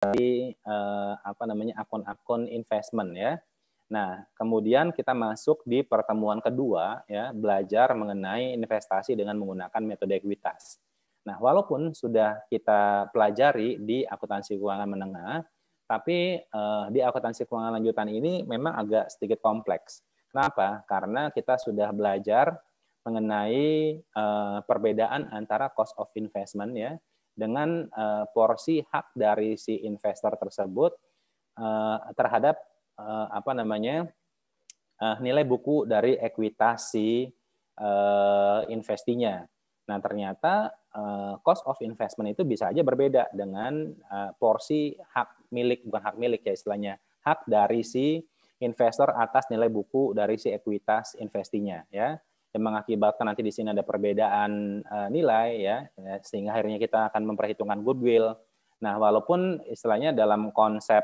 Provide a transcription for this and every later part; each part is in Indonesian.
dari akun-akun investment ya. Nah, kemudian kita masuk di pertemuan kedua ya, belajar mengenai investasi dengan menggunakan metode ekuitas. Nah, walaupun sudah kita pelajari di akuntansi keuangan menengah, tapi di akuntansi keuangan lanjutan ini memang agak sedikit kompleks. Kenapa? Karena kita sudah belajar mengenai perbedaan antara cost of investment ya dengan porsi hak dari si investor tersebut terhadap nilai buku dari ekuitasi investinya. Nah, ternyata cost of investment itu bisa aja berbeda dengan porsi hak milik, bukan hak milik ya istilahnya, hak dari si investor atas nilai buku dari si ekuitas investinya ya, yang mengakibatkan nanti di sini ada perbedaan nilai ya, sehingga akhirnya kita akan memperhitungkan goodwill. Nah, walaupun istilahnya dalam konsep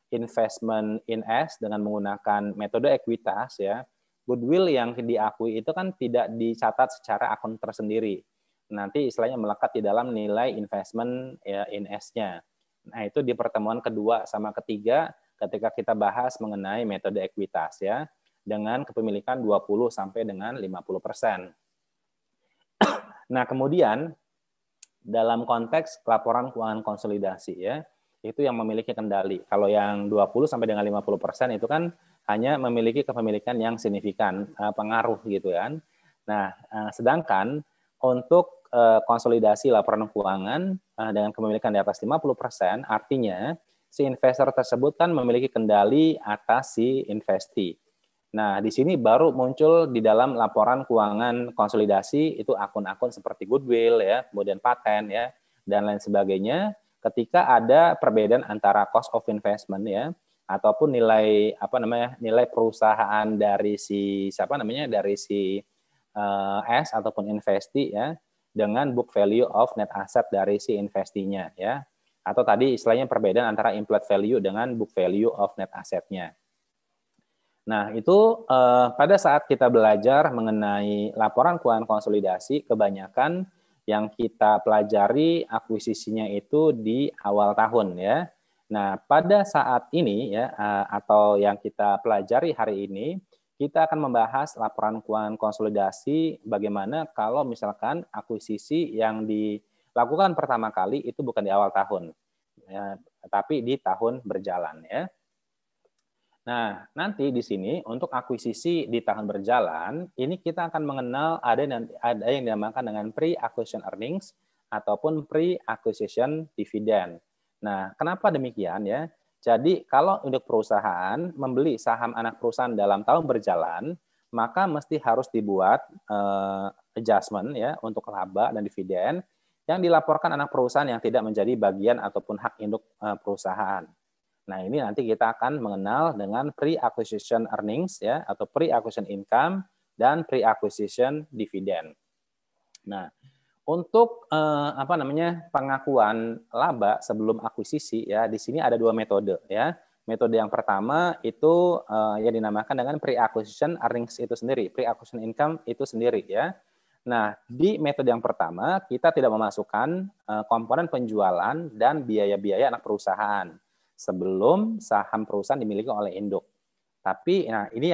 investment in S dengan menggunakan metode ekuitas ya, goodwill yang diakui itu kan tidak dicatat secara akun tersendiri. Nanti istilahnya melekat di dalam nilai investment ya, in S-nya. Nah, itu di pertemuan kedua sama ketiga ketika kita bahas mengenai metode ekuitas ya, dengan kepemilikan 20 sampai dengan 50%. Nah, kemudian dalam konteks laporan keuangan konsolidasi ya, itu yang memiliki kendali. Kalau yang 20 sampai dengan 50% itu kan hanya memiliki kepemilikan yang signifikan, pengaruh gitu kan. Nah, sedangkan untuk konsolidasi laporan keuangan dengan kepemilikan di atas 50%, artinya si investor tersebut kan memiliki kendali atas si investee. Nah, di sini baru muncul di dalam laporan keuangan konsolidasi itu akun-akun seperti goodwill ya, kemudian paten ya, dan lain sebagainya. Ketika ada perbedaan antara cost of investment ya, ataupun nilai perusahaan dari si S ataupun investee ya, dengan book value of net asset dari si investinya ya, atau tadi istilahnya perbedaan antara implied value dengan book value of net assetnya. Nah, itu pada saat kita belajar mengenai laporan keuangan konsolidasi, kebanyakan yang kita pelajari akuisisinya itu di awal tahun ya. Nah, pada saat ini ya, atau yang kita pelajari hari ini, kita akan membahas laporan keuangan konsolidasi bagaimana kalau misalkan akuisisi yang dilakukan pertama kali itu bukan di awal tahun, ya, tapi di tahun berjalan ya. Nah, nanti di sini untuk akuisisi di tahun berjalan, ini kita akan mengenal ada yang dinamakan dengan pre-acquisition earnings ataupun pre-acquisition dividend. Nah, kenapa demikian ya? Jadi, kalau untuk perusahaan membeli saham anak perusahaan dalam tahun berjalan, maka mesti harus dibuat adjustment ya untuk laba dan dividen yang dilaporkan anak perusahaan yang tidak menjadi bagian ataupun hak induk perusahaan. Nah, ini nanti kita akan mengenal dengan pre-acquisition earnings ya, atau pre-acquisition income dan pre-acquisition dividend. Nah, untuk pengakuan laba sebelum akuisisi ya, di sini ada dua metode ya. Metode yang pertama itu yang dinamakan dengan pre-acquisition earnings itu sendiri, pre-acquisition income itu sendiri ya. Nah, di metode yang pertama kita tidak memasukkan komponen penjualan dan biaya-biaya anak perusahaan sebelum saham perusahaan dimiliki oleh induk. Tapi nah ini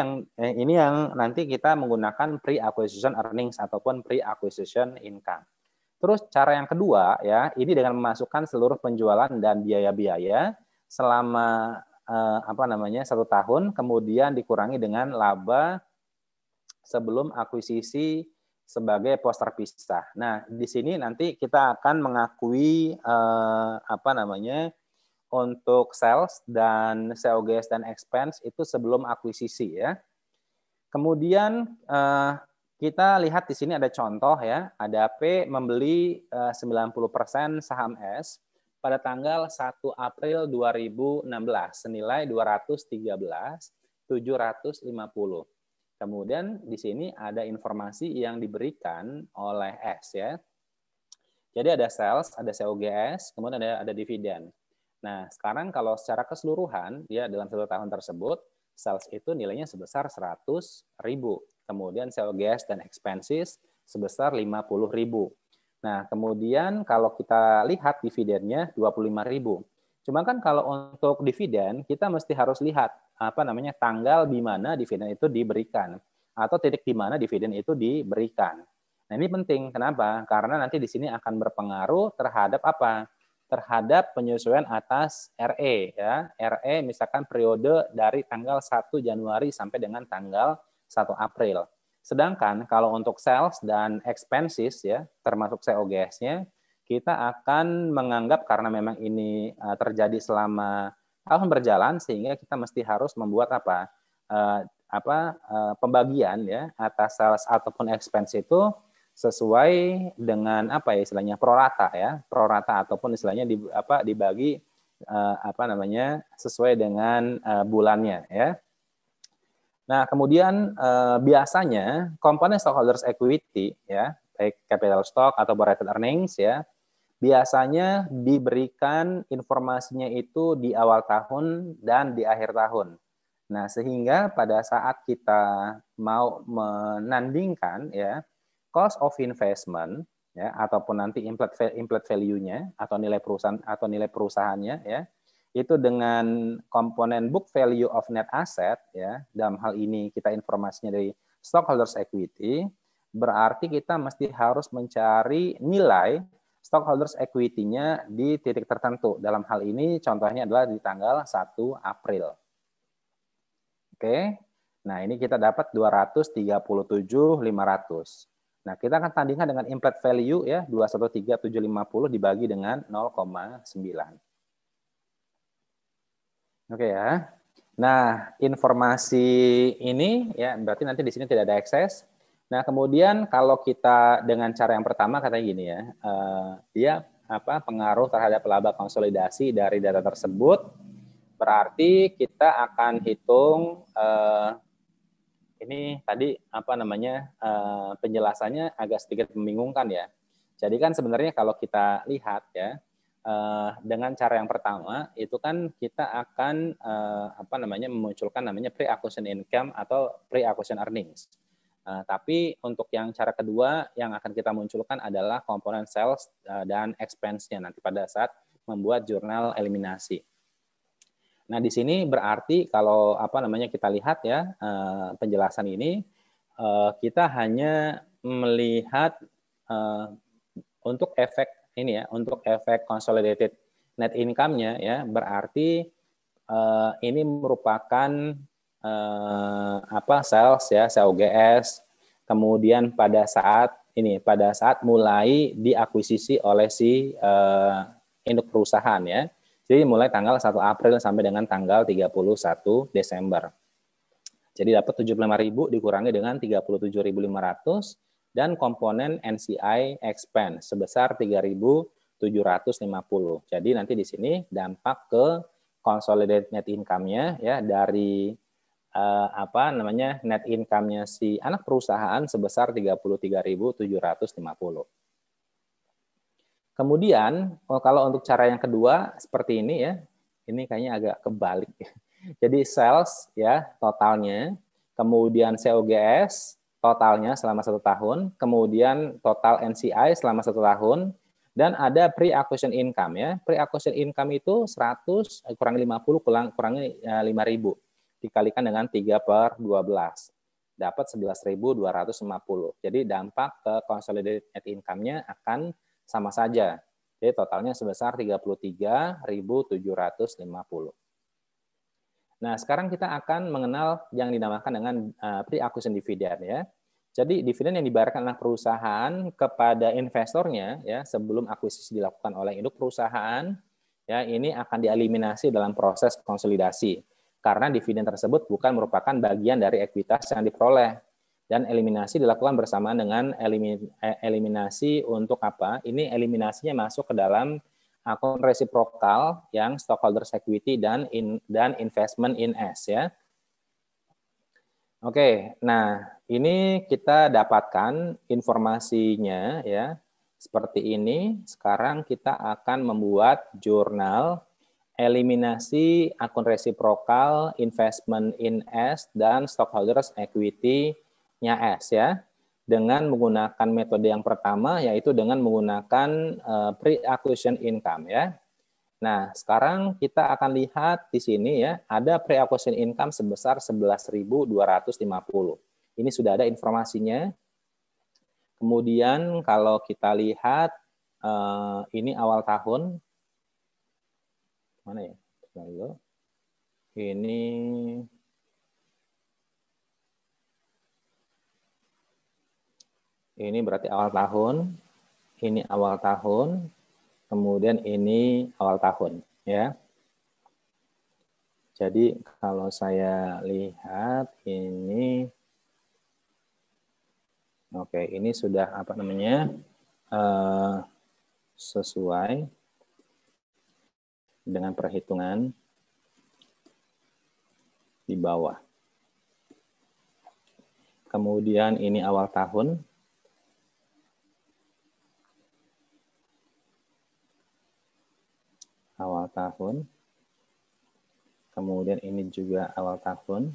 yang nanti kita menggunakan pre-acquisition earnings ataupun pre-acquisition income. Terus cara yang kedua ya, ini dengan memasukkan seluruh penjualan dan biaya-biaya selama 1 tahun, kemudian dikurangi dengan laba sebelum akuisisi sebagai pos terpisah. Nah, di sini nanti kita akan mengakui untuk sales dan COGS dan expense itu sebelum akuisisi ya. Kemudian kita lihat di sini ada contoh ya, ada P membeli 90% saham S pada tanggal 1 April 2016 senilai 213.750. Kemudian di sini ada informasi yang diberikan oleh S ya. Jadi ada sales, ada COGS, kemudian ada dividen. Nah, sekarang kalau secara keseluruhan, ya dalam 1 tahun tersebut, sales itu nilainya sebesar 100.000. Kemudian COGS dan expenses sebesar 50.000. Nah, kemudian kalau kita lihat dividennya 25.000. Cuma kan kalau untuk dividen kita mesti harus lihat tanggal di mana dividen itu diberikan atau titik di mana dividen itu diberikan. Nah, ini penting. Kenapa? Karena nanti di sini akan berpengaruh terhadap apa? Terhadap penyesuaian atas RE ya. RE misalkan periode dari tanggal 1 Januari sampai dengan tanggal 1 April. Sedangkan kalau untuk sales dan expenses ya, termasuk COGS-nya, kita akan menganggap karena memang ini terjadi selama tahun berjalan sehingga kita mesti harus membuat pembagian ya atas sales ataupun expense itu sesuai dengan istilahnya prorata ya, prorata ataupun istilahnya dibagi sesuai dengan bulannya ya. Nah, kemudian biasanya komponen stockholders equity ya, baik capital stock atau rated earnings ya, biasanya diberikan informasinya itu di awal tahun dan di akhir tahun. Nah, sehingga pada saat kita mau menandingkan ya cost of investment ya ataupun nanti implied value-nya atau nilai perusahaan atau nilai perusahaannya ya, itu dengan komponen book value of net asset ya, dalam hal ini kita informasinya dari stockholders equity, berarti kita mesti harus mencari nilai stockholders equity-nya di titik tertentu. Dalam hal ini contohnya adalah di tanggal 1 April. Oke. Nah, ini kita dapat 237.500. Nah, kita akan tandingkan dengan implied value ya, 213.750 dibagi dengan 0,9. Oke ya. Nah, informasi ini ya berarti nanti di sini tidak ada excess. Nah, kemudian kalau kita dengan cara yang pertama katanya gini ya, dia pengaruh terhadap laba konsolidasi dari data tersebut, berarti kita akan hitung ini tadi penjelasannya agak sedikit membingungkan ya. Jadi kan sebenarnya kalau kita lihat ya dengan cara yang pertama itu kan kita akan memunculkan namanya pre-acquisition income atau pre-acquisition earnings. Tapi untuk yang cara kedua yang akan kita munculkan adalah komponen sales dan expense-nya nanti pada saat membuat jurnal eliminasi. Nah, di sini berarti kalau kita lihat ya penjelasan ini kita hanya melihat untuk efek ini ya, untuk efek consolidated net income-nya ya, berarti ini merupakan sales ya, COGS, kemudian pada saat mulai diakuisisi oleh si induk perusahaan ya. Jadi mulai tanggal 1 April sampai dengan tanggal 31 Desember. Jadi dapat 75.000 dikurangi dengan 37.500 dan komponen NCI expense sebesar 3.750. Jadi nanti di sini dampak ke consolidated net income-nya ya dari net income-nya si anak perusahaan sebesar 33.750. Kemudian kalau untuk cara yang kedua seperti ini ya, ini kayaknya agak kebalik. Jadi sales ya totalnya, kemudian COGS totalnya selama 1 tahun, kemudian total NCI selama 1 tahun, dan ada pre-acquisition income ya. Pre-acquisition income itu 100 kurangi 50 kurangi 5.000 dikalikan dengan 3/12. Dapat 11.250. Jadi dampak ke consolidated net income-nya akan sama saja. Jadi totalnya sebesar 33.750. Nah, sekarang kita akan mengenal yang dinamakan dengan pre-acquisition dividend ya. Jadi dividen yang dibayarkan anak perusahaan kepada investornya ya sebelum akuisisi dilakukan oleh induk perusahaan ya ini akan dieliminasi dalam proses konsolidasi karena dividen tersebut bukan merupakan bagian dari ekuitas yang diperoleh. Dan eliminasi dilakukan bersamaan dengan eliminasi untuk apa? Ini eliminasinya masuk ke dalam akun resiprokal yang stockholders equity dan investment in S ya. Oke, nah ini kita dapatkan informasinya ya seperti ini. Sekarang kita akan membuat jurnal eliminasi akun resiprokal, investment in S dan stockholders equity S ya, dengan menggunakan metode yang pertama yaitu dengan menggunakan pre-acquisition income ya. Nah, sekarang kita akan lihat di sini ya, ada pre-acquisition income sebesar 11.250. Ini sudah ada informasinya. Kemudian kalau kita lihat ini awal tahun, mana ya? Ini berarti awal tahun, ini awal tahun, kemudian ini awal tahun, ya. Jadi kalau saya lihat ini, oke, ini sudah apa namanya sesuai dengan perhitungan di bawah. Kemudian ini awal tahun. Awal tahun. Kemudian ini juga awal tahun.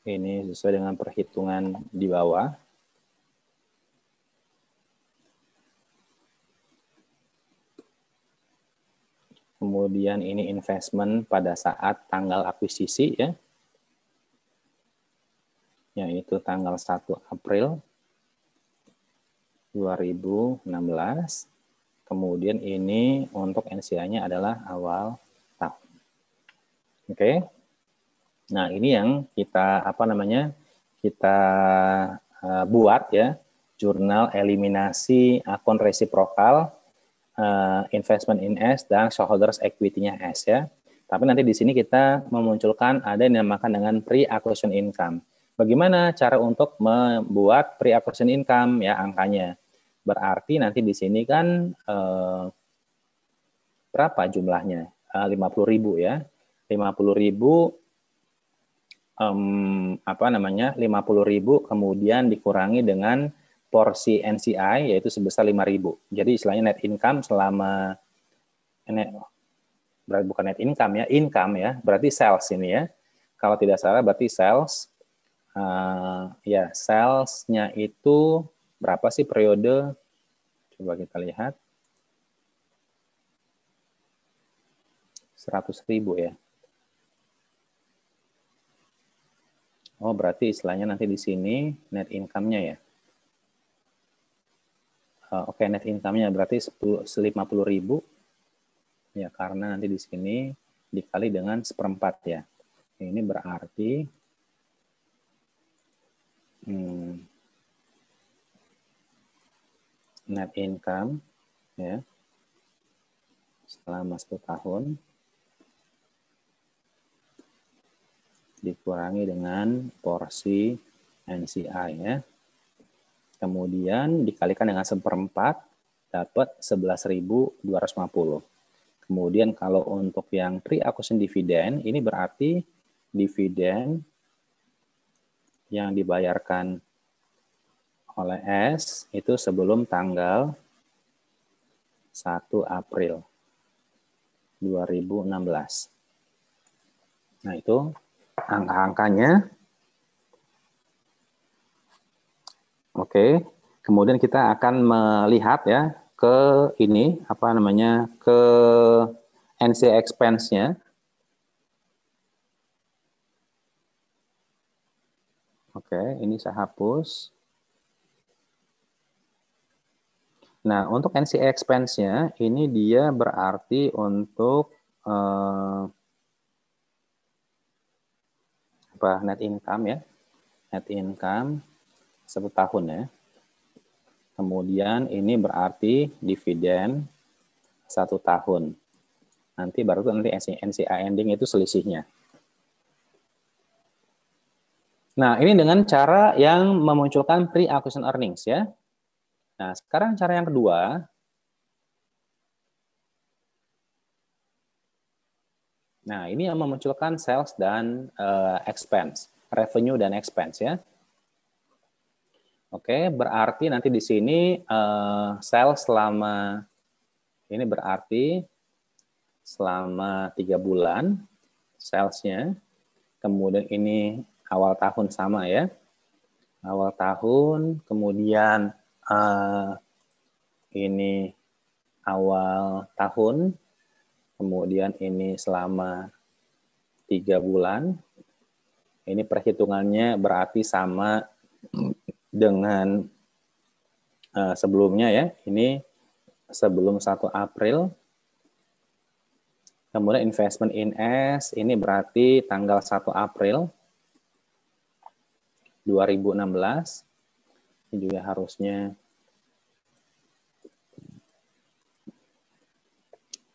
Ini sesuai dengan perhitungan di bawah. Kemudian ini investment pada saat tanggal akuisisi ya. Yaitu tanggal 1 April 2016. Kemudian ini untuk NCI-nya adalah awal tahun. Oke. Nah, ini yang kita kita buat ya, jurnal eliminasi akun resiprokal, investment in S dan shareholders equity-nya S ya. Tapi nanti di sini kita memunculkan ada yang dinamakan dengan pre-acquisition income. Bagaimana cara untuk membuat pre-acquisition income ya angkanya? Berarti nanti di sini kan berapa jumlahnya? 50.000 ya. 50.000 50.000 kemudian dikurangi dengan porsi NCI yaitu sebesar 5.000. Jadi istilahnya net income selama bukan net income ya, berarti sales ini ya. Kalau tidak salah berarti sales salesnya itu berapa sih periode? Coba kita lihat. 100.000 ya. Oh, berarti istilahnya nanti di sini net income-nya ya. Oke, net income-nya berarti 50.000 ya, karena nanti di sini dikali dengan 1/4 ya. Ini berarti net income ya selama 10 tahun dikurangi dengan porsi NCI ya. Kemudian dikalikan dengan 1/4 dapat 11.250. Kemudian kalau untuk yang pre-acquisition dividend ini berarti dividen yang dibayarkan oleh S itu sebelum tanggal 1 April 2016. Nah, itu angka-angkanya. Oke, kemudian kita akan melihat ya ke ini ke NC expense-nya. Oke, ini saya hapus. Nah, untuk NC expense-nya ini dia berarti untuk net income ya. Net income 1 tahun ya. Kemudian ini berarti dividen 1 tahun. Nanti baru nanti NCI ending itu selisihnya. Nah, ini dengan cara yang memunculkan pre-acquisition earnings ya. Nah, sekarang cara yang kedua. Nah, ini yang memunculkan sales dan expense, revenue dan expense ya. Oke, berarti nanti di sini sales selama ini berarti selama 3 bulan salesnya. Kemudian ini awal tahun sama ya. Awal tahun, kemudian ini awal tahun, kemudian ini selama 3 bulan. Ini perhitungannya berarti sama dengan sebelumnya ya. Ini sebelum 1 April. Kemudian investment in S ini berarti tanggal 1 April 2016. Ini juga harusnya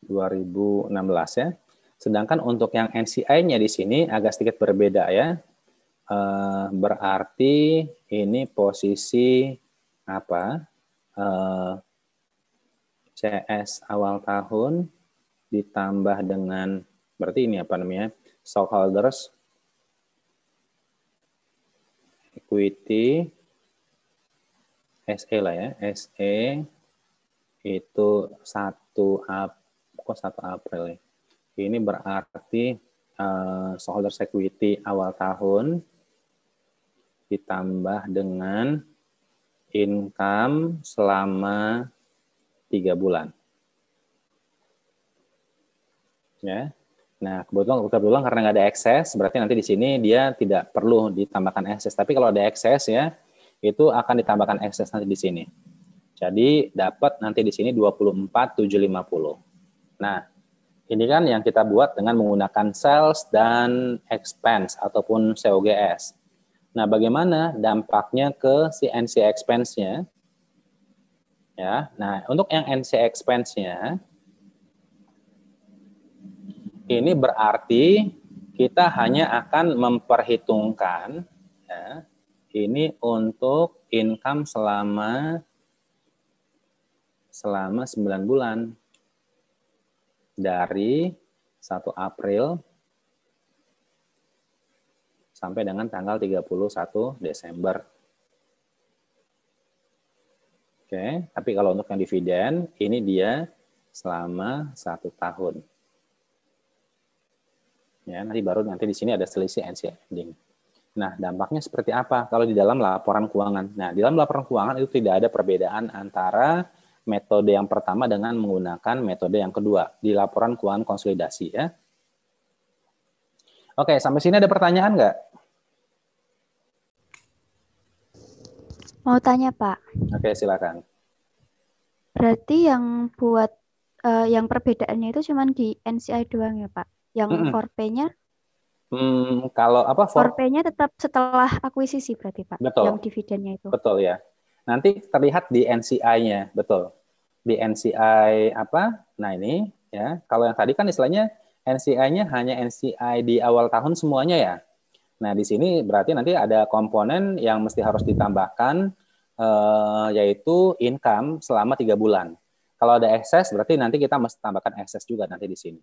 2016 ya. Sedangkan untuk yang NCI-nya di sini agak sedikit berbeda ya. Berarti ini posisi apa? CS awal tahun ditambah dengan berarti ini apa namanya? Stockholders equity SE lah ya. SE itu 1 April ya. Ini berarti stockholders equity awal tahun ditambah dengan income selama 3 bulan. Ya. Nah, kebetulan karena nggak ada excess, berarti nanti di sini dia tidak perlu ditambahkan excess. Tapi kalau ada excess ya, itu akan ditambahkan excess nanti di sini. Jadi dapat nanti di sini 24.750. Nah, ini kan yang kita buat dengan menggunakan sales dan expense ataupun COGS. Nah, bagaimana dampaknya ke si NC expense-nya? Ya, nah untuk yang NC expense-nya ini berarti kita hanya akan memperhitungkan ya, ini untuk income selama 9 bulan dari 1 April sampai dengan tanggal 31 Desember. Oke, tapi kalau untuk yang dividen, ini dia selama 1 tahun. Ya, nanti di sini ada selisih NC ending. Nah, dampaknya seperti apa kalau di dalam laporan keuangan? Nah, di dalam laporan keuangan itu tidak ada perbedaan antara metode yang pertama dengan menggunakan metode yang kedua di laporan keuangan konsolidasi ya. Oke, sampai sini ada pertanyaan nggak? Mau tanya, Pak. Oke, silakan. Berarti yang buat yang perbedaannya itu cuma di NCI doang ya, Pak? Yang forpay-nya? Kalau apa? Forpay-nya tetap setelah akuisisi berarti, Pak? Betul. Yang dividennya itu. Betul ya. Nanti terlihat di NCI-nya, betul. Di NCI apa? Nah ini ya. Kalau yang tadi kan istilahnya NCI-nya hanya NCI di awal tahun semuanya ya. Nah, di sini berarti nanti ada komponen yang mesti harus ditambahkan, yaitu income selama 3 bulan. Kalau ada excess, berarti nanti kita mesti tambahkan excess juga nanti di sini.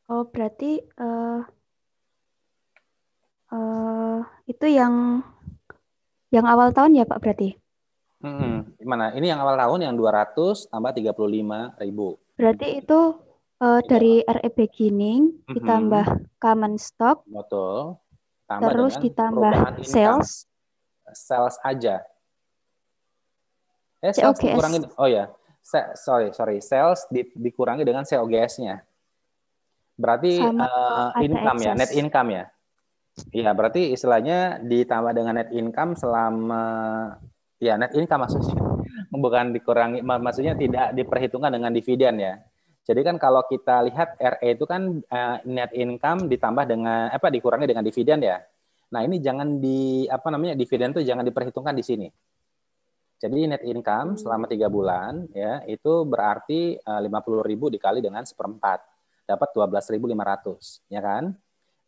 Oh, berarti itu yang awal tahun ya, Pak, berarti? Gimana? Ini yang awal tahun yang 200 tambah 35.000. Berarti itu dari RE beginning ditambah common stock, betul. Tambah terus dengan ditambah perubahan income. Sales aja. Sales COGS. dikurangi. Oh ya, sorry. Sales dikurangi dengan COGS-nya. Berarti Sama income excess. ya, net income ya. Iya, berarti istilahnya ditambah dengan net income selama ya net income maksudnya. Bukan dikurangi, maksudnya tidak diperhitungkan dengan dividen ya. Jadi kan kalau kita lihat RE itu kan net income ditambah dengan dikurangi dengan dividen ya. Nah, ini jangan dividen itu jangan diperhitungkan di sini. Jadi net income selama 3 bulan ya itu berarti 50.000 dikali dengan 1/4 dapat 12.500 ya kan.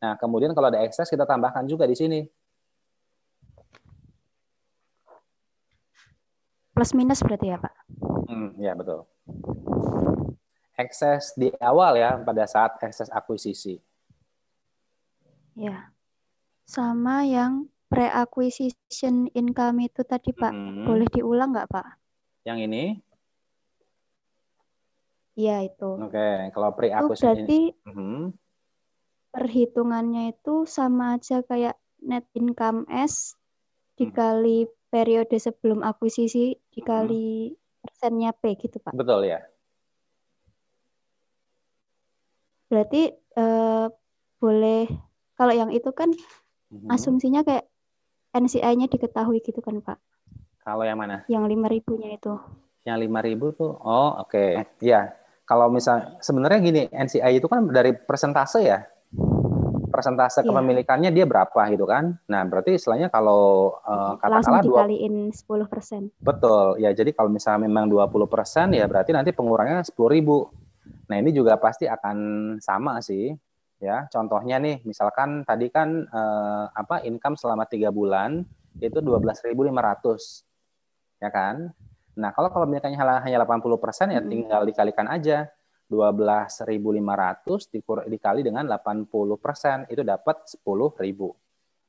Nah, kemudian kalau ada excess kita tambahkan juga di sini. Plus minus berarti ya, Pak? Ya, betul. Excess di awal ya pada saat excess akuisisi. Ya. Sama yang pre-acquisition income itu tadi, Pak. Boleh diulang nggak, Pak? Yang ini? Iya, itu. Oke, kalau pre-acquisition berarti perhitungannya itu sama aja kayak net income S dikali periode sebelum akuisisi dikali persennya P gitu, Pak. Betul ya. Berarti boleh, kalau yang itu kan asumsinya kayak NCI-nya diketahui gitu kan, Pak. Kalau yang mana? Yang 5.000-nya itu. Yang 5.000 tuh, oh oke. Ya, kalau misal sebenarnya gini, NCI itu kan dari persentase ya. Persentase kepemilikannya dia berapa gitu kan. Nah, berarti istilahnya kalau langsung katakanlah dikaliin 10%. Betul. Ya, jadi kalau misalnya memang 20%, ya berarti nanti pengurangnya 10.000. Nah, ini juga pasti akan sama sih. Ya, contohnya nih, misalkan tadi kan income selama 3 bulan itu 12.500. Ya kan? Nah, kalau kepemilikannya hanya 80%, ya tinggal dikalikan aja. 12.500 dikali dengan 80%, itu dapat 10.000.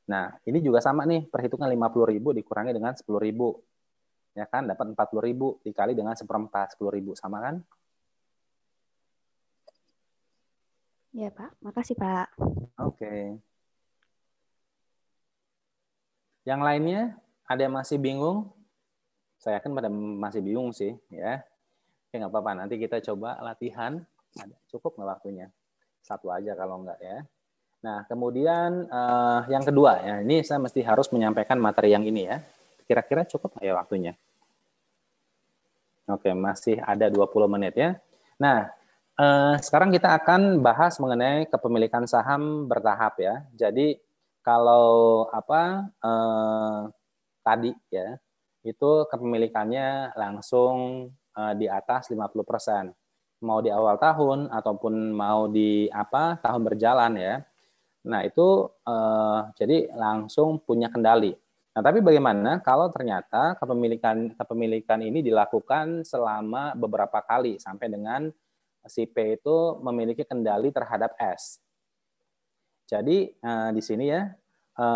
Nah, ini juga sama nih, perhitungan 50.000 dikurangi dengan 10.000. Ya kan, dapat 40.000 dikali dengan 1/4, 10.000, sama kan? Ya, Pak. Makasih, Pak. Oke. Yang lainnya, ada yang masih bingung? Saya yakin pada masih bingung sih, ya. Oke, nggak apa-apa. Nanti kita coba latihan. Cukup nggak waktunya? Satu aja kalau nggak ya. Nah, kemudian yang kedua, ya, ini saya mesti harus menyampaikan materi yang ini ya. Kira-kira cukup nggak ya waktunya? Oke, masih ada 20 menit ya. Nah, sekarang kita akan bahas mengenai kepemilikan saham bertahap ya. Jadi kalau tadi ya, itu kepemilikannya langsung di atas 50%. Mau di awal tahun ataupun mau di tahun berjalan ya. Nah, itu jadi langsung punya kendali. Nah, tapi bagaimana kalau ternyata kepemilikan ini dilakukan selama beberapa kali sampai dengan si P itu memiliki kendali terhadap S. Jadi di sini ya,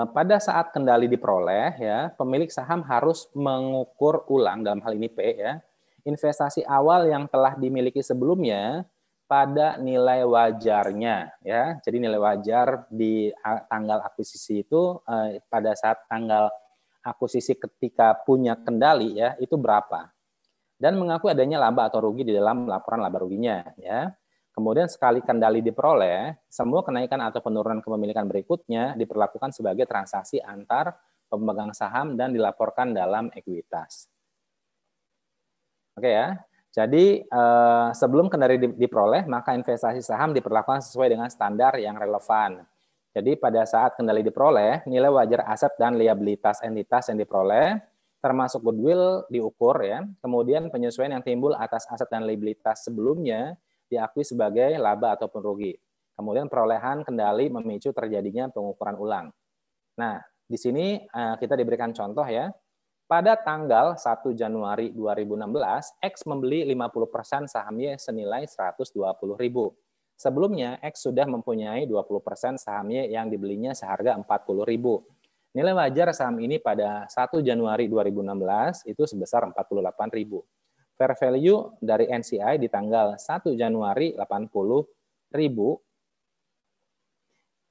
pada saat kendali diperoleh ya, pemilik saham harus mengukur ulang, dalam hal ini P ya, investasi awal yang telah dimiliki sebelumnya pada nilai wajarnya ya. Jadi nilai wajar di tanggal akuisisi itu pada saat tanggal akuisisi ketika punya kendali ya, itu berapa. Dan mengakui adanya laba atau rugi di dalam laporan laba ruginya ya. Kemudian sekali kendali diperoleh, semua kenaikan atau penurunan kepemilikan berikutnya diperlakukan sebagai transaksi antar pemegang saham dan dilaporkan dalam ekuitas. Oke ya. Jadi sebelum kendali diperoleh, maka investasi saham diperlakukan sesuai dengan standar yang relevan. Jadi pada saat kendali diperoleh, nilai wajar aset dan liabilitas entitas yang diperoleh, termasuk goodwill diukur ya. Kemudian penyesuaian yang timbul atas aset dan liabilitas sebelumnya diakui sebagai laba ataupun rugi. Kemudian perolehan kendali memicu terjadinya pengukuran ulang. Nah, di sini kita diberikan contoh ya. Pada tanggal 1 Januari 2016, X membeli 50% sahamnya senilai 120.000. Sebelumnya, X sudah mempunyai 20% sahamnya yang dibelinya seharga 40.000. Nilai wajar saham ini pada 1 Januari 2016 itu sebesar 48.000. Fair value dari NCI di tanggal 1 Januari 80.000.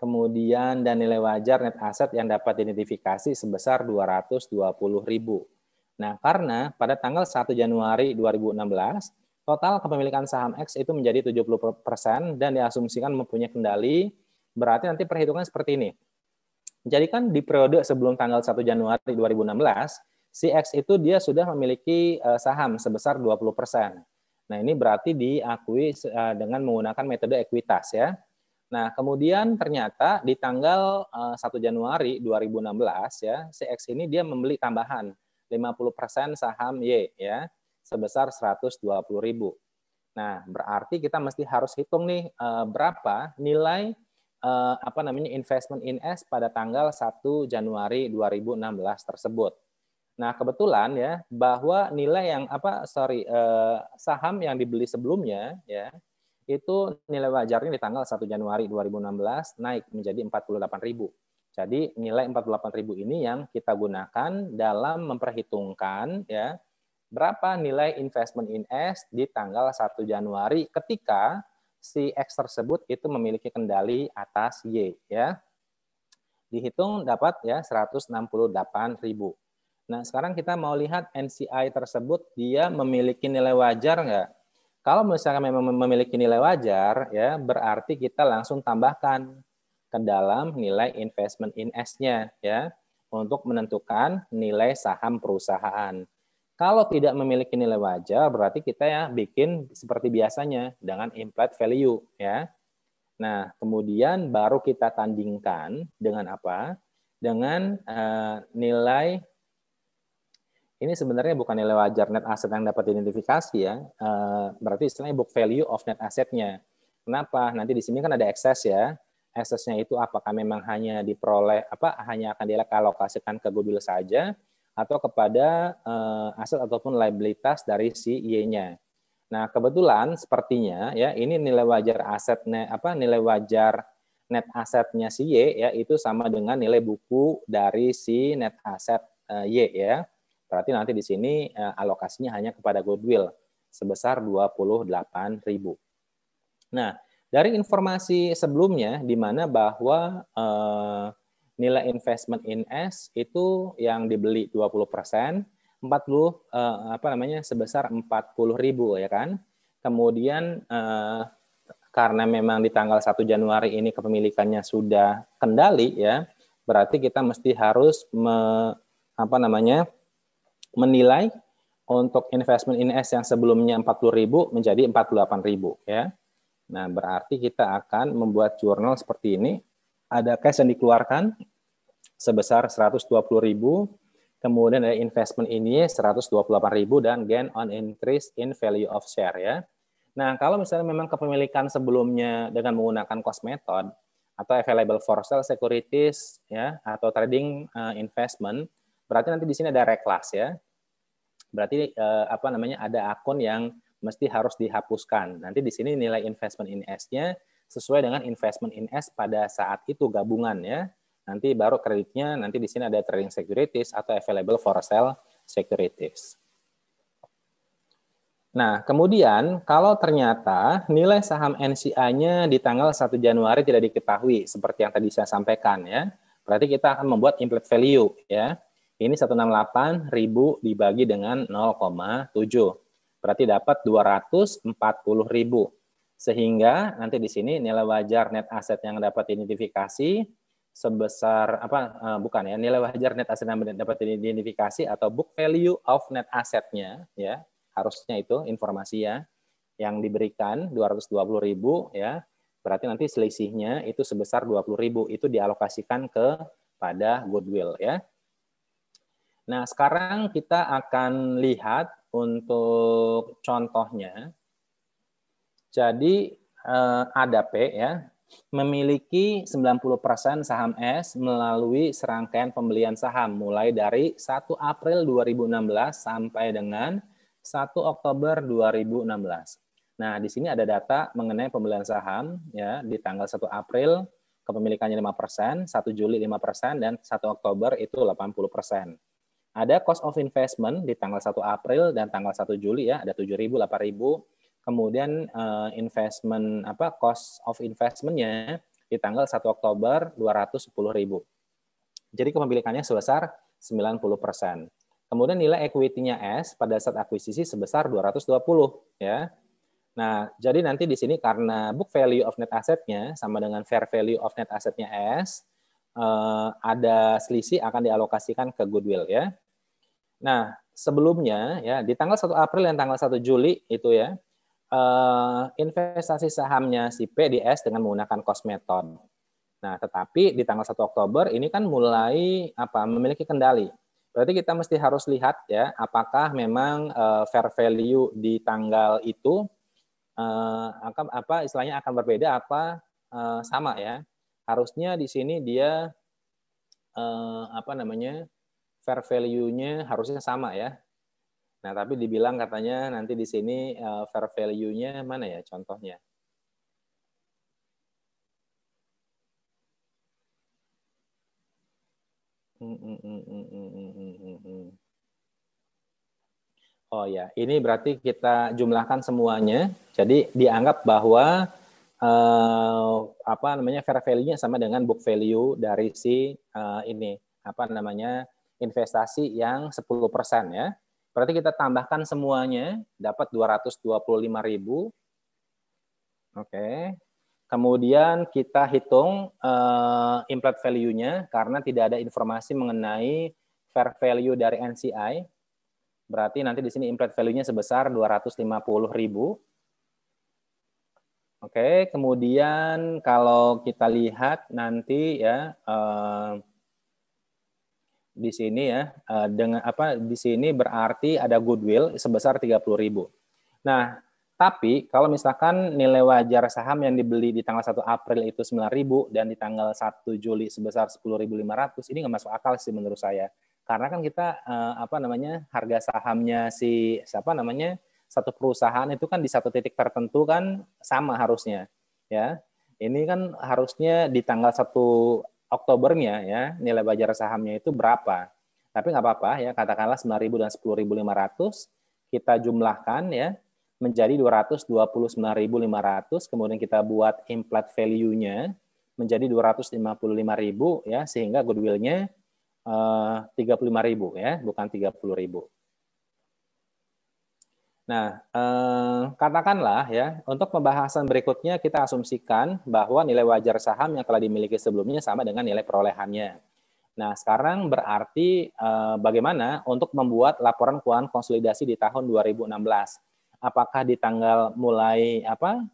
Kemudian dan nilai wajar net aset yang dapat diidentifikasi sebesar 220.000. Nah, karena pada tanggal 1 Januari 2016, total kepemilikan saham X itu menjadi 70% dan diasumsikan mempunyai kendali, berarti nanti perhitungan seperti ini. Jadi kan di periode sebelum tanggal 1 Januari 2016, si X itu dia sudah memiliki saham sebesar 20%. Nah, ini berarti diakui dengan menggunakan metode ekuitas ya. Nah, kemudian ternyata di tanggal 1 Januari 2016 ya, si X ini dia membeli tambahan 50% saham Y ya, sebesar 120.000. Nah, berarti kita mesti harus hitung nih berapa nilai investment in S pada tanggal 1 Januari 2016 tersebut. Nah, kebetulan ya bahwa nilai yang saham yang dibeli sebelumnya ya, itu nilai wajarnya di tanggal 1 Januari 2016 naik menjadi 48.000. Jadi nilai 48.000 ini yang kita gunakan dalam memperhitungkan ya berapa nilai investment in S di tanggal 1 Januari ketika si X tersebut itu memiliki kendali atas Y ya. Dihitung dapat ya 168.000. Nah, sekarang kita mau lihat NCI tersebut dia memiliki nilai wajar nggak? Kalau misalkan memang memiliki nilai wajar, ya berarti kita langsung tambahkan ke dalam nilai investment in S-nya, ya, untuk menentukan nilai saham perusahaan. Kalau tidak memiliki nilai wajar, berarti kita ya bikin seperti biasanya dengan implied value, ya. Nah, kemudian baru kita tandingkan dengan apa? Dengan nilai. Ini sebenarnya bukan nilai wajar net asset yang dapat identifikasi ya, berarti istilahnya book value of net assetnya. Kenapa? Nanti di sini kan ada excess ya. Excessnya itu apakah memang hanya diperoleh hanya akan dialokasikan ke goodwill saja atau kepada aset ataupun liabilitas dari si Y-nya. Nah, kebetulan sepertinya ya ini nilai wajar asetnya nilai wajar net asetnya si Y ya itu sama dengan nilai buku dari si net asset Y ya. Berarti nanti di sini alokasinya hanya kepada goodwill sebesar 28.000. Nah, dari informasi sebelumnya di mana bahwa nilai investment in S itu yang dibeli 20%, 40 sebesar 40.000 ya kan. Kemudian karena memang di tanggal 1 Januari ini kepemilikannya sudah kendali ya, berarti kita mesti harus menilai untuk investment in S yang sebelumnya 40.000 menjadi 48.000 ya. Nah, berarti kita akan membuat jurnal seperti ini. Ada cash yang dikeluarkan sebesar 120.000, kemudian ada investment ini 128.000 dan gain on increase in value of share ya. Nah, kalau misalnya memang kepemilikan sebelumnya dengan menggunakan cost method atau available for sale securities ya atau trading investment, berarti nanti di sini ada reclass ya. Berarti ada akun yang mesti harus dihapuskan. Nanti di sini nilai investment in S-nya sesuai dengan investment in S pada saat itu gabungan ya. Nanti baru kreditnya nanti di sini ada trading securities atau available for sale securities. Nah, kemudian kalau ternyata nilai saham NCI-nya di tanggal 1 Januari tidak diketahui seperti yang tadi saya sampaikan ya. Berarti kita akan membuat implied value ya. Ini 168.000 dibagi dengan 0,7. Berarti dapat 240.000. Sehingga nanti di sini nilai wajar net asset yang dapat identifikasi sebesar nilai wajar net asset yang dapat identifikasi atau book value of net asset-nya ya. Harusnya itu informasi ya yang diberikan 220.000 ya. Berarti nanti selisihnya itu sebesar 20.000 itu dialokasikan kepada goodwill ya. Nah, sekarang kita akan lihat untuk contohnya. Jadi ADAP ya memiliki 90% saham S melalui serangkaian pembelian saham mulai dari 1 April 2016 sampai dengan 1 Oktober 2016. Nah, di sini ada data mengenai pembelian saham ya di tanggal 1 April kepemilikannya 5%, 1 Juli 5% dan 1 Oktober itu 80%. Ada cost of investment di tanggal 1 April dan tanggal 1 Juli ya, ada 7.000, 8.000. Kemudian investment cost of investment-nya di tanggal 1 Oktober 210.000. Jadi kepemilikannya sebesar 90%. Kemudian nilai equity-nya S pada saat akuisisi sebesar 220 ya. Nah, jadi nanti di sini karena book value of net asset-nya sama dengan fair value of net asset-nya S, ada selisih akan dialokasikan ke goodwill ya. Nah, sebelumnya ya di tanggal 1 April dan tanggal 1 Juli itu ya investasi sahamnya si P di S dengan menggunakan cost method. Nah, tetapi di tanggal 1 Oktober ini kan mulai memiliki kendali. Berarti kita mesti harus lihat ya apakah memang fair value di tanggal itu istilahnya akan berbeda sama ya. Harusnya di sini dia fair value-nya harusnya sama ya. Nah, tapi dibilang katanya nanti di sini fair value-nya mana ya contohnya? Oh ya, ini berarti kita jumlahkan semuanya. Jadi dianggap bahwa fair value-nya sama dengan book value dari si investasi yang 10% ya. Berarti kita tambahkan semuanya dapat 225.000. Oke. Kemudian kita hitung implied value-nya karena tidak ada informasi mengenai fair value dari NCI. Berarti nanti di sini implied value-nya sebesar 250.000. Oke, kemudian kalau kita lihat nanti ya di sini ya dengan di sini berarti ada goodwill sebesar 30.000. Nah, tapi kalau misalkan nilai wajar saham yang dibeli di tanggal 1 April itu 9.000 dan di tanggal 1 Juli sebesar 10.500, ini nggak masuk akal sih menurut saya. Karena kan kita harga sahamnya satu perusahaan itu kan di satu titik tertentu kan sama harusnya, ya. Ini kan harusnya di tanggal 1 Oktobernya ya nilai wajar sahamnya itu berapa. Tapi nggak apa-apa ya, katakanlah 9.000 dan 10.500 kita jumlahkan ya menjadi 229.500, kemudian kita buat implied value-nya menjadi 255.000 ya, sehingga goodwill-nya 35.000 ya, bukan 30.000. Nah, katakanlah ya, untuk pembahasan berikutnya kita asumsikan bahwa nilai wajar saham yang telah dimiliki sebelumnya sama dengan nilai perolehannya. Nah, sekarang berarti bagaimana untuk membuat laporan keuangan konsolidasi di tahun 2016? Apakah di tanggal mulai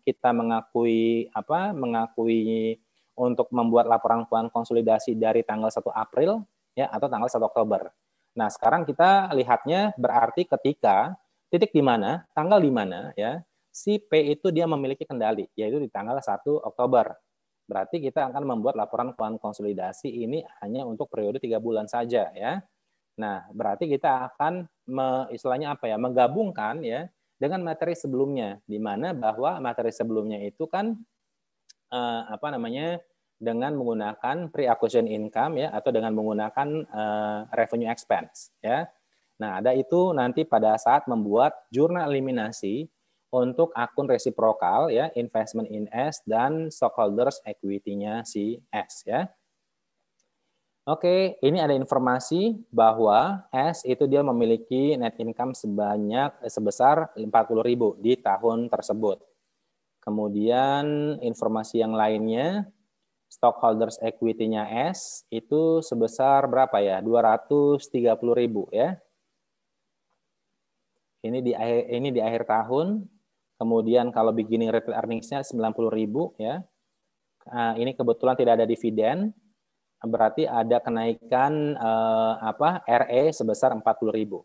kita mengakui untuk membuat laporan keuangan konsolidasi dari tanggal 1 April ya atau tanggal 1 Oktober. Nah, sekarang kita lihatnya berarti ketika titik di mana, tanggal di mana ya, si P itu dia memiliki kendali, yaitu di tanggal 1 Oktober. Berarti kita akan membuat laporan keuangan konsolidasi ini hanya untuk periode 3 bulan saja ya. Nah, berarti kita akan menggabungkan ya dengan materi sebelumnya, di mana bahwa materi sebelumnya itu kan dengan menggunakan pre-acquisition income ya atau dengan menggunakan revenue expense ya. Nah, ada itu nanti pada saat membuat jurnal eliminasi untuk akun resiprokal ya, investment in S dan stockholders equity-nya si S ya. Oke, ini ada informasi bahwa S itu dia memiliki net income sebesar 40.000 di tahun tersebut. Kemudian informasi yang lainnya, stockholders equity-nya S itu sebesar berapa ya? 230.000 ya. Ini di akhir tahun. Kemudian kalau beginning retail earnings-nya 90.000 ya. Ini kebetulan tidak ada dividen. Berarti ada kenaikan RE sebesar 40.000.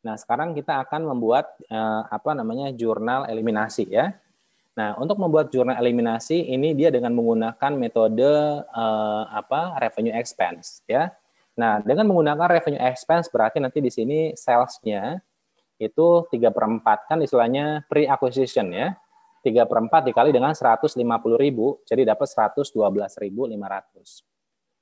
Nah, sekarang kita akan membuat jurnal eliminasi ya. Nah, untuk membuat jurnal eliminasi ini dia dengan menggunakan metode revenue expense ya. Nah, dengan menggunakan revenue expense berarti nanti di sini sales-nya itu 3/4 kan istilahnya pre-acquisition ya. 3/4 dikali dengan 150.000 jadi dapat 112.500.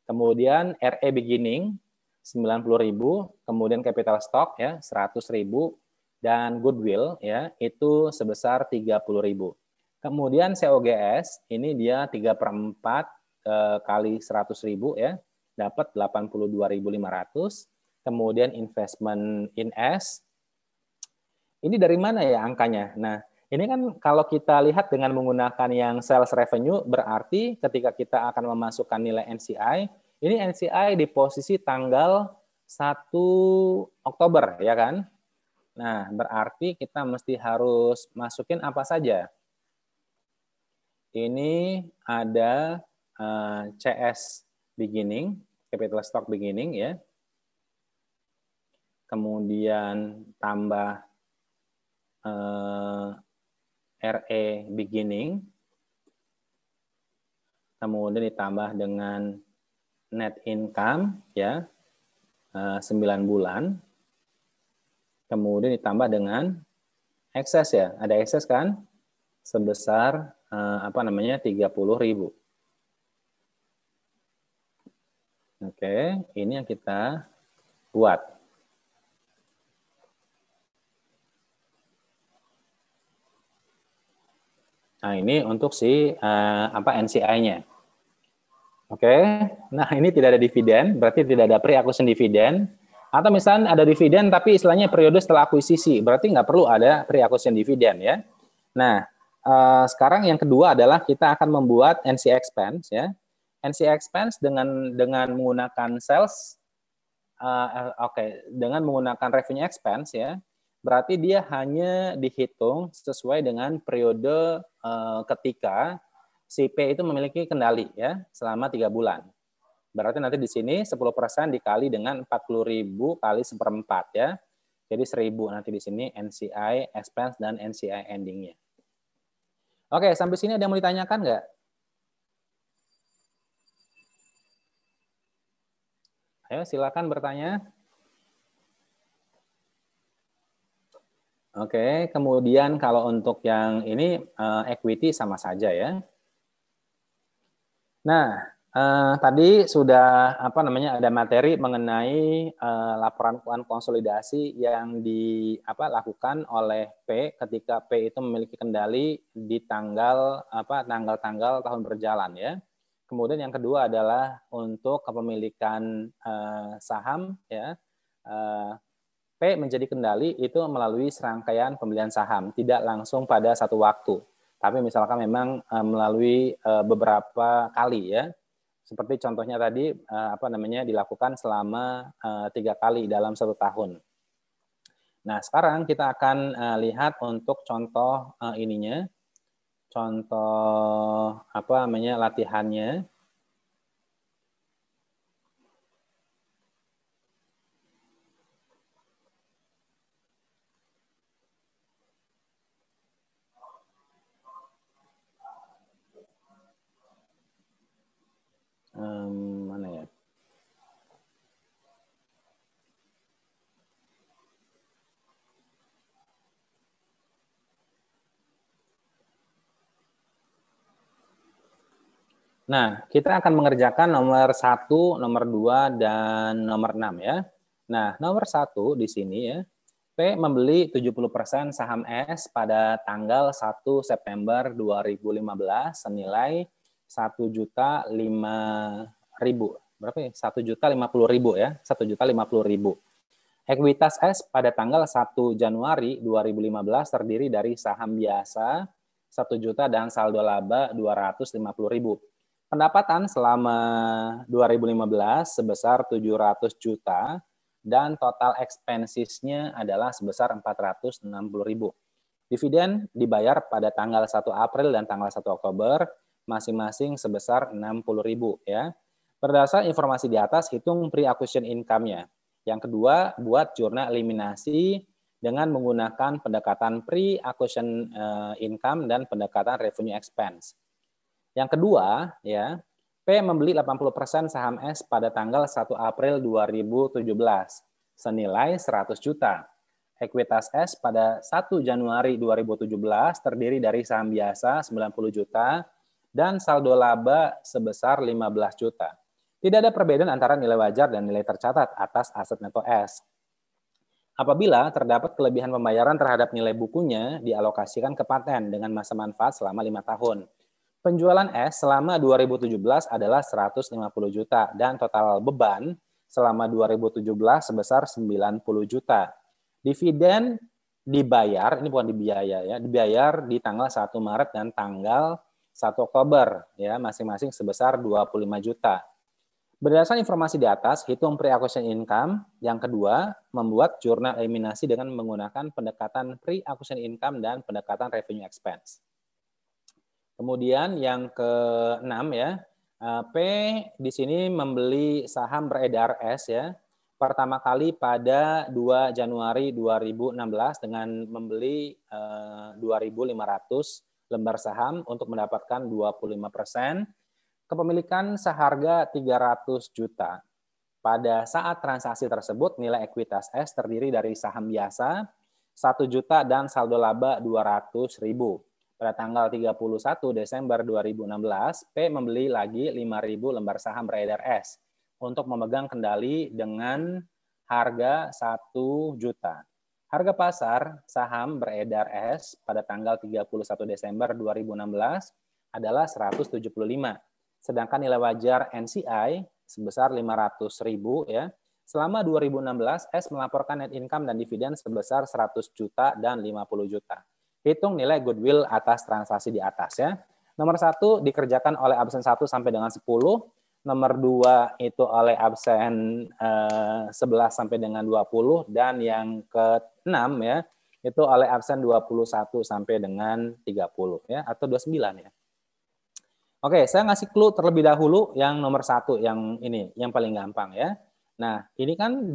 Kemudian RE beginning 90.000, kemudian capital stock ya 100.000 dan goodwill ya itu sebesar 30.000. Kemudian COGS ini dia 3/4 kali 100.000 ya dapat 82.500. Kemudian investment in S ini dari mana ya angkanya? Nah, ini kan kalau kita lihat dengan menggunakan yang sales revenue, berarti ketika kita akan memasukkan nilai NCI, ini NCI di posisi tanggal 1 Oktober, ya kan? Nah, berarti kita mesti harus masukin apa saja? Ini ada CS beginning, capital stock beginning, ya. Kemudian tambah RE beginning, kemudian ditambah dengan net income ya 9 bulan, kemudian ditambah dengan excess ya, ada excess kan sebesar 30.000. Oke, ini yang kita buat. Nah, ini untuk si NCI-nya. Oke. Nah, ini tidak ada dividen, berarti tidak ada pre-acquisition dividen. Atau misalnya ada dividen tapi istilahnya periode setelah akuisisi, berarti nggak perlu ada pre-acquisition dividen ya. Nah, sekarang yang kedua adalah kita akan membuat NC expense ya. NC expense dengan menggunakan sales, dengan menggunakan revenue expense ya. Berarti dia hanya dihitung sesuai dengan periode ketika si P itu memiliki kendali ya selama 3 bulan. Berarti nanti di sini 10% dikali dengan 40.000 kali 1/4 ya. Jadi 1.000 nanti di sini NCI expense dan NCI endingnya. Oke, sampai sini ada yang mau ditanyakan nggak? Ayo silakan bertanya. Oke, kemudian kalau untuk yang ini equity sama saja ya. Nah, tadi sudah ada materi mengenai laporan keuangan konsolidasi yang dilakukan oleh P ketika P itu memiliki kendali di tanggal-tanggal tahun berjalan ya. Kemudian yang kedua adalah untuk kepemilikan saham ya. P menjadi kendali itu melalui serangkaian pembelian saham, tidak langsung pada satu waktu. Tapi misalkan memang melalui beberapa kali ya, seperti contohnya tadi dilakukan selama 3 kali dalam 1 tahun. Nah sekarang kita akan lihat untuk contoh contoh latihannya. Mana ya? Nah, kita akan mengerjakan nomor 1, nomor 2, dan nomor 6 ya. Nah, nomor 1 di sini ya, P membeli 70% saham S pada tanggal 1 September 2015 senilai 1.005.000. Berapa ya? 1.050.000 ya, 1.050.000. Ekuitas S pada tanggal 1 Januari 2015 terdiri dari saham biasa 1 juta dan saldo laba 250.000. Pendapatan selama 2015 sebesar 700 juta dan total expensesnya adalah sebesar 460.000. Dividen dibayar pada tanggal 1 April dan tanggal 1 Oktober masing-masing sebesar 60.000 ya. Berdasar informasi di atas hitung pre-acquisition income-nya. Yang kedua, buat jurnal eliminasi dengan menggunakan pendekatan pre-acquisition income dan pendekatan revenue expense. Yang kedua, ya, P membeli 80% saham S pada tanggal 1 April 2017 senilai 100 juta. Ekuitas S pada 1 Januari 2017 terdiri dari saham biasa 90 juta dan saldo laba sebesar 15 juta. Tidak ada perbedaan antara nilai wajar dan nilai tercatat atas aset neto S. Apabila terdapat kelebihan pembayaran terhadap nilai bukunya dialokasikan ke paten dengan masa manfaat selama 5 tahun. Penjualan S selama 2017 adalah 150 juta dan total beban selama 2017 sebesar 90 juta. Dividen dibayar, ini bukan dibiaya ya, dibayar di tanggal 1 Maret dan tanggal 1 Oktober ya, masing-masing sebesar 25 juta. Berdasarkan informasi di atas, hitung pre-acquisition income. Yang kedua, membuat jurnal eliminasi dengan menggunakan pendekatan pre-acquisition income dan pendekatan revenue expense. Kemudian yang ke-6 ya, P di sini membeli saham beredar S ya, pertama kali pada 2 Januari 2016 dengan membeli 2.500 lembar saham untuk mendapatkan 25%, kepemilikan seharga 300 juta. Pada saat transaksi tersebut, nilai ekuitas S terdiri dari saham biasa 1 juta dan saldo laba 200.000. Pada tanggal 31 Desember 2016, P membeli lagi 5.000 lembar saham beredar S untuk memegang kendali dengan harga 1 juta. Harga pasar saham beredar S pada tanggal 31 Desember 2016 adalah 175. Sedangkan nilai wajar NCI sebesar 500.000 ya, Selama 2016, S melaporkan net income dan dividen sebesar 100 juta dan 50 juta. Hitung nilai goodwill atas transaksi di atas ya. Nomor 1 dikerjakan oleh absen 1 sampai dengan 10. Nomor 2 itu oleh absen 11 sampai dengan 20. Dan yang ke-6 ya, itu oleh absen 21 sampai dengan 30 ya, atau 29 ya. Oke, saya ngasih clue terlebih dahulu yang nomor 1, yang ini, yang paling gampang ya. Nah, ini kan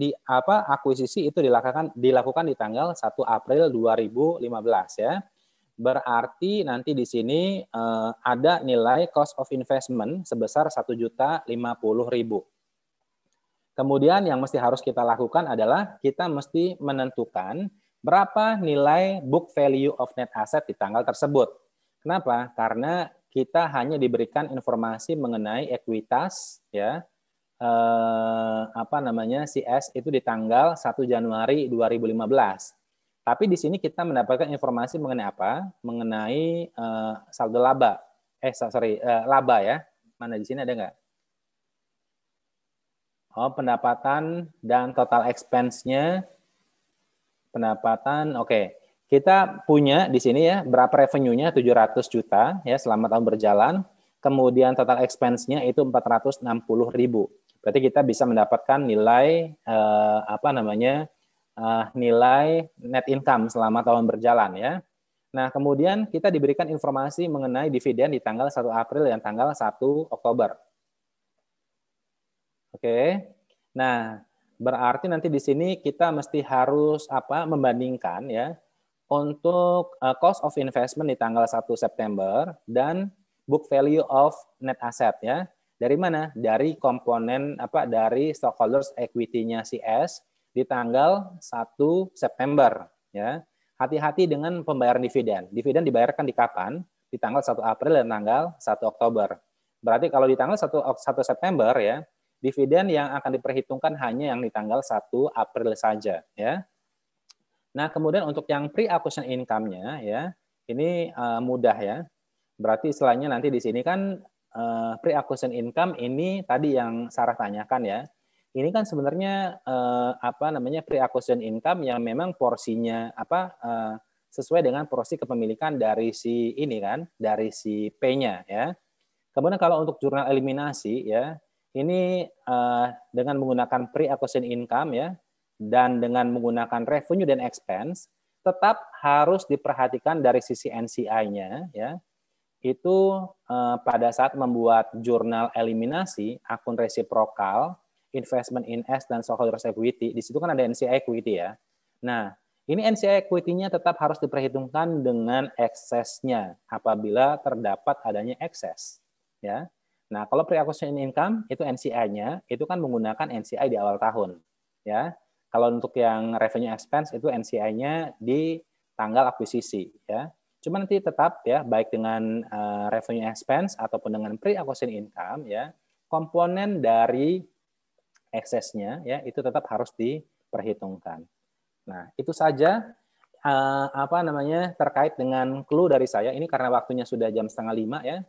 akuisisi itu dilakukan di tanggal 1 April 2015 ya. Berarti nanti di sini ada nilai cost of investment sebesar 1.050.000. Kemudian yang mesti harus kita lakukan adalah kita mesti menentukan berapa nilai book value of net asset di tanggal tersebut. Kenapa? Karena kita hanya diberikan informasi mengenai ekuitas ya. CS itu di tanggal 1 Januari 2015. Tapi di sini kita mendapatkan informasi mengenai apa? Mengenai saldo laba. Laba ya. Mana di sini ada nggak? Oh, pendapatan dan total expense-nya. Pendapatan, oke. Kita punya di sini ya, berapa revenue-nya? 700 juta ya selama tahun berjalan. Kemudian total expense-nya itu 460.000. Berarti kita bisa mendapatkan nilai nilai net income selama tahun berjalan ya. Nah, kemudian kita diberikan informasi mengenai dividen di tanggal 1 April dan tanggal 1 Oktober. Oke. Nah, berarti nanti di sini kita mesti harus membandingkan ya untuk cost of investment di tanggal 1 September dan book value of net asset ya. Dari mana? Dari komponen dari stockholders equity-nya CS di tanggal 1 September ya. Hati-hati dengan pembayaran dividen. Dividen dibayarkan di kapan? Di tanggal 1 April dan tanggal 1 Oktober. Berarti kalau di tanggal 1 September ya, dividen yang akan diperhitungkan hanya yang di tanggal 1 April saja ya. Nah, kemudian untuk yang pre-acquisition income-nya ya, ini mudah ya. Berarti istilahnya nanti di sini kan pre-acquisition income ini tadi yang Sarah tanyakan ya. Ini kan sebenarnya pre-acquisition income yang memang porsinya sesuai dengan porsi kepemilikan dari si ini kan, dari si P-nya ya. Kemudian kalau untuk jurnal eliminasi ya, ini dengan menggunakan pre-acquisition income ya dan dengan menggunakan revenue dan expense tetap harus diperhatikan dari sisi NCI-nya ya. Itu pada saat membuat jurnal eliminasi, akun resiprokal, investment in S dan stockholders equity, di situ kan ada NCI equity ya. Nah, ini NCI equity-nya tetap harus diperhitungkan dengan eksesnya apabila terdapat adanya ekses ya. Nah, kalau pre-acquisition income itu NCI-nya itu kan menggunakan NCI di awal tahun ya. Kalau untuk yang revenue expense itu NCI-nya di tanggal akuisisi ya. Cuma nanti tetap ya, baik dengan revenue expense ataupun dengan pre-acquisition income ya, komponen dari eksesnya ya itu tetap harus diperhitungkan. Nah, itu saja terkait dengan clue dari saya. Ini karena waktunya sudah jam 4:30 ya.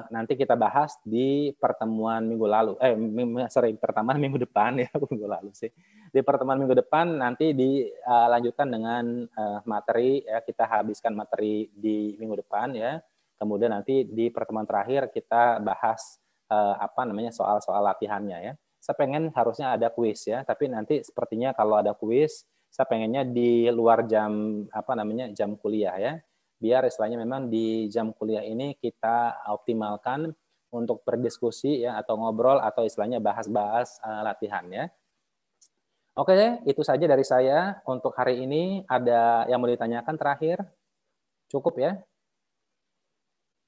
Nanti kita bahas di pertemuan minggu lalu. Pertemuan minggu depan ya, minggu lalu sih. Di pertemuan minggu depan nanti dilanjutkan dengan materi ya, kita habiskan materi di minggu depan ya. Kemudian nanti di pertemuan terakhir kita bahas soal-soal latihannya ya. Saya pengen harusnya ada kuis ya, tapi nanti sepertinya kalau ada kuis saya pengennya di luar jam jam kuliah ya. Biar istilahnya memang di jam kuliah ini kita optimalkan untuk berdiskusi ya atau ngobrol atau istilahnya bahas-bahas latihan ya. Oke, itu saja dari saya untuk hari ini. Ada yang mau ditanyakan terakhir? Cukup ya?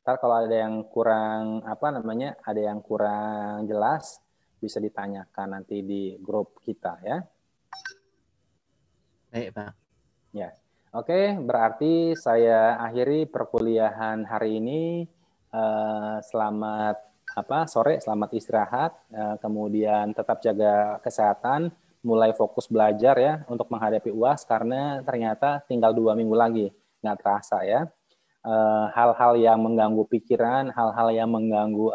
Ntar kalau ada yang kurang ada yang kurang jelas bisa ditanyakan nanti di grup kita ya. Baik, Pak. Ya. Oke, berarti saya akhiri perkuliahan hari ini. Selamat sore, selamat istirahat. Kemudian tetap jaga kesehatan, mulai fokus belajar ya untuk menghadapi UAS karena ternyata tinggal 2 minggu lagi, nggak terasa ya. Hal-hal yang mengganggu pikiran, hal-hal yang mengganggu